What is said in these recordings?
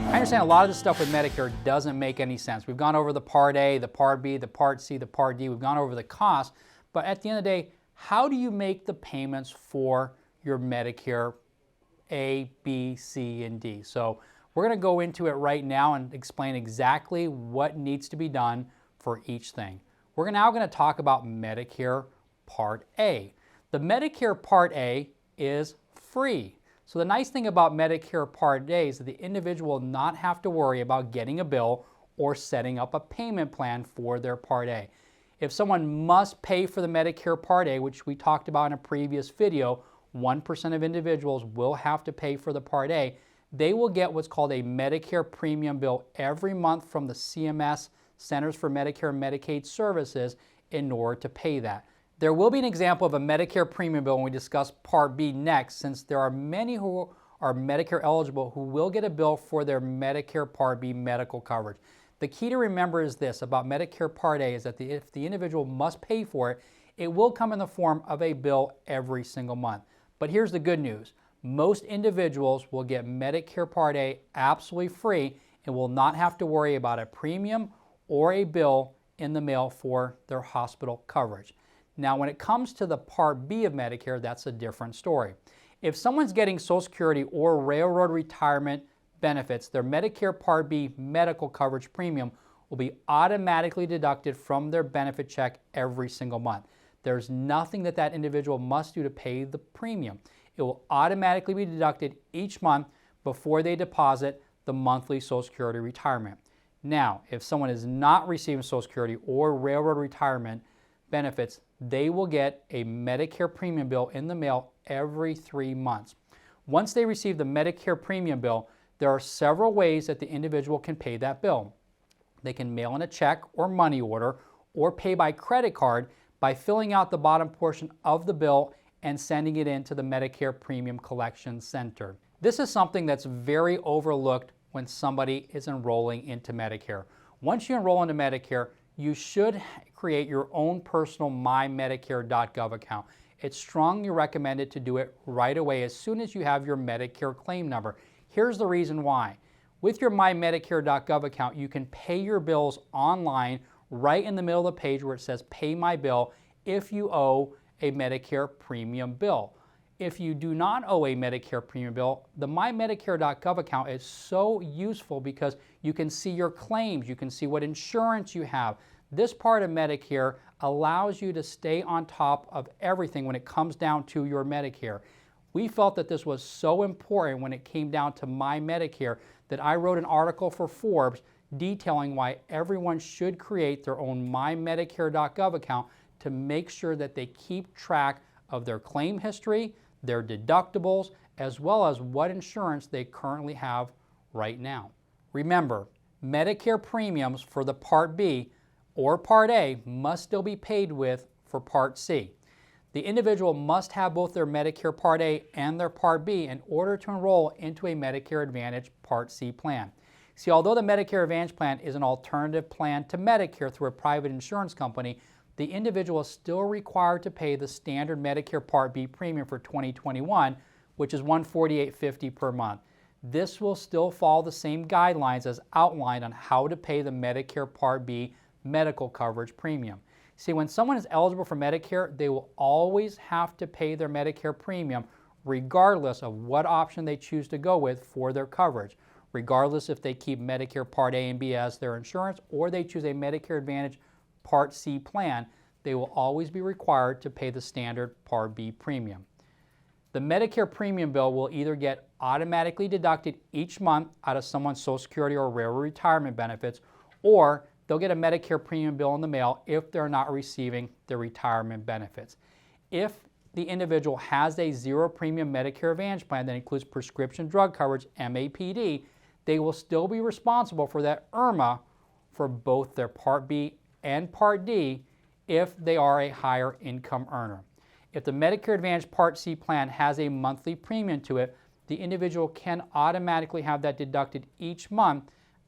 I understand a lot of this stuff with Medicare doesn't make any sense. We've gone over the Part A, the Part B, the Part C, the Part D. We've gone over the cost. But at the end of the day, how do you make the payments for your Medicare A, B, C, and D? So we're going to go into it right now and explain exactly what needs to be done for each thing. We're now going to talk about Medicare Part A. The Medicare Part A is free. So the nice thing about Medicare Part A is that the individual will not have to worry about getting a bill or setting up a payment plan for their Part A. If someone must pay for the Medicare Part A, which we talked about in a previous video, 1% of individuals will have to pay for the Part A, they will get what's called a Medicare premium bill every month from the CMS, Centers for Medicare and Medicaid Services, in order to pay that. There will be an example of a Medicare premium bill when we discuss Part B next, since there are many who are Medicare eligible who will get a bill for their Medicare Part B medical coverage. The key to remember is this about Medicare Part A is that if the individual must pay for it, it will come in the form of a bill every single month. But here's the good news. Most individuals will get Medicare Part A absolutely free and will not have to worry about a premium or a bill in the mail for their hospital coverage. Now, when it comes to the Part B of Medicare, that's a different story. If someone's getting Social Security or railroad retirement benefits, their Medicare Part B medical coverage premium will be automatically deducted from their benefit check every single month. There's nothing that individual must do to pay the premium. It will automatically be deducted each month before they deposit the monthly Social Security retirement. Now, if someone is not receiving Social Security or railroad retirement benefits, they will get a Medicare premium bill in the mail every 3 months. Once they receive the Medicare premium bill, there are several ways that the individual can pay that bill. They can mail in a check or money order or pay by credit card by filling out the bottom portion of the bill and sending it in to the Medicare Premium Collection Center. This is something that's very overlooked when somebody is enrolling into Medicare. Once you enroll into Medicare, you should create your own personal Mymedicare.gov account. It's strongly recommended to do it right away as soon as you have your Medicare claim number. Here's the reason why. With your Mymedicare.gov account, you can pay your bills online right in the middle of the page where it says Pay My Bill if you owe a Medicare premium bill. If you do not owe a Medicare premium bill, the Mymedicare.gov account is so useful because you can see your claims, you can see what insurance you have. This part of Medicare allows you to stay on top of everything when it comes down to your Medicare. We felt that this was so important when it came down to Mymedicare that I wrote an article for Forbes detailing why everyone should create their own Mymedicare.gov account to make sure that they keep track of their claim history, their deductibles, as well as what insurance they currently have right now. Remember, Medicare premiums for the Part B or Part A must still be paid with for Part C. The individual must have both their Medicare Part A and their Part B in order to enroll into a Medicare Advantage Part C plan. See, although the Medicare Advantage plan is an alternative plan to Medicare through a private insurance company, the individual is still required to pay the standard Medicare Part B premium for 2021, which is $148.50 per month. This will still follow the same guidelines as outlined on how to pay the Medicare Part B medical coverage premium. See, when someone is eligible for Medicare, they will always have to pay their Medicare premium regardless of what option they choose to go with for their coverage, regardless if they keep Medicare Part A and B as their insurance or they choose a Medicare Advantage Part C plan, they will always be required to pay the standard Part B premium. The Medicare premium bill will either get automatically deducted each month out of someone's Social Security or railroad retirement benefits, or they'll get a Medicare premium bill in the mail if they're not receiving their retirement benefits. If the individual has a zero premium Medicare Advantage plan that includes prescription drug coverage, MAPD, they will still be responsible for that IRMA for both their Part B and Part D if they are a higher income earner. If the Medicare Advantage Part C plan has a monthly premium to it, the individual can automatically have that deducted each month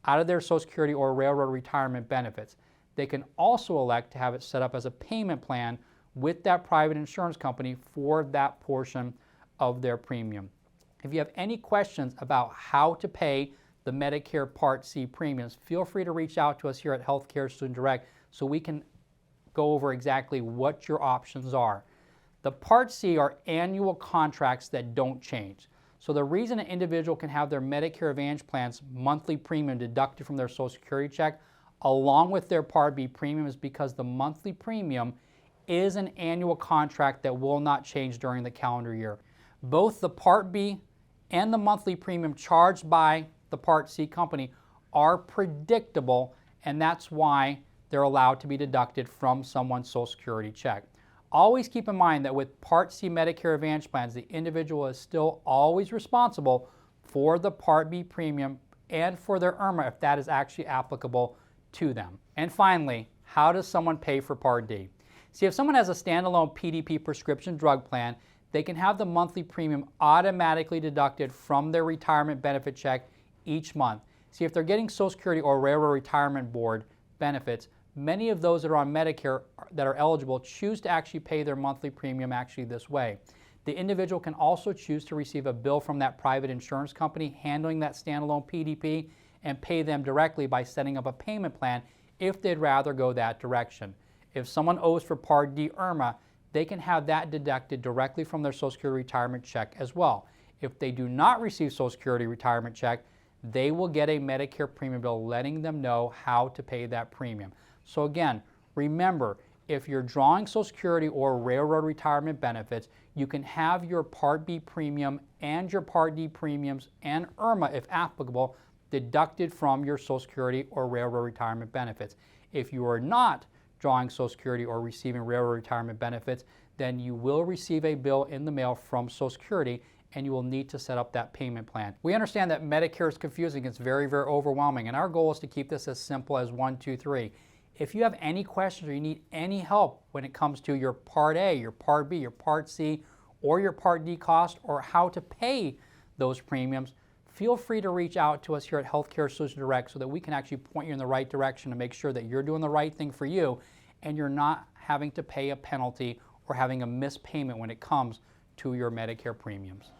out of their Social Security or railroad retirement benefits. They can also elect to have it set up as a payment plan with that private insurance company for that portion of their premium. If you have any questions about how to pay the Medicare Part C premiums, feel free to reach out to us here at Healthcare Student Direct so we can go over exactly what your options are. The Part C are annual contracts that don't change. So the reason an individual can have their Medicare Advantage plan's monthly premium deducted from their Social Security check along with their Part B premium is because the monthly premium is an annual contract that will not change during the calendar year. Both the Part B and the monthly premium charged by the Part C company are predictable, and that's why they're allowed to be deducted from someone's Social Security check. Always keep in mind that with Part C Medicare Advantage plans, the individual is still always responsible for the Part B premium and for their IRMA if that is actually applicable to them. And finally, how does someone pay for Part D? See, if someone has a standalone PDP prescription drug plan, they can have the monthly premium automatically deducted from their retirement benefit check each month. See, if they're getting Social Security or Railroad Retirement Board benefits, many of those that are on Medicare that are eligible choose to actually pay their monthly premium actually this way. The individual can also choose to receive a bill from that private insurance company handling that standalone PDP and pay them directly by setting up a payment plan if they'd rather go that direction. If someone owes for Part D IRMA, they can have that deducted directly from their Social Security retirement check as well. If they do not receive Social Security retirement check, they will get a Medicare premium bill letting them know how to pay that premium. So again, remember, if you're drawing Social Security or Railroad Retirement benefits, you can have your Part B premium and your Part D premiums and IRMA, if applicable, deducted from your Social Security or Railroad Retirement benefits. If you are not drawing Social Security or receiving Railroad Retirement benefits, then you will receive a bill in the mail from Social Security and you will need to set up that payment plan. We understand that Medicare is confusing. It's very, very overwhelming, and our goal is to keep this as simple as 1, 2, 3. If you have any questions or you need any help when it comes to your Part A, your Part B, your Part C, or your Part D cost, or how to pay those premiums, feel free to reach out to us here at Healthcare Solutions Direct so that we can actually point you in the right direction to make sure that you're doing the right thing for you and you're not having to pay a penalty or having a missed payment when it comes to your Medicare premiums.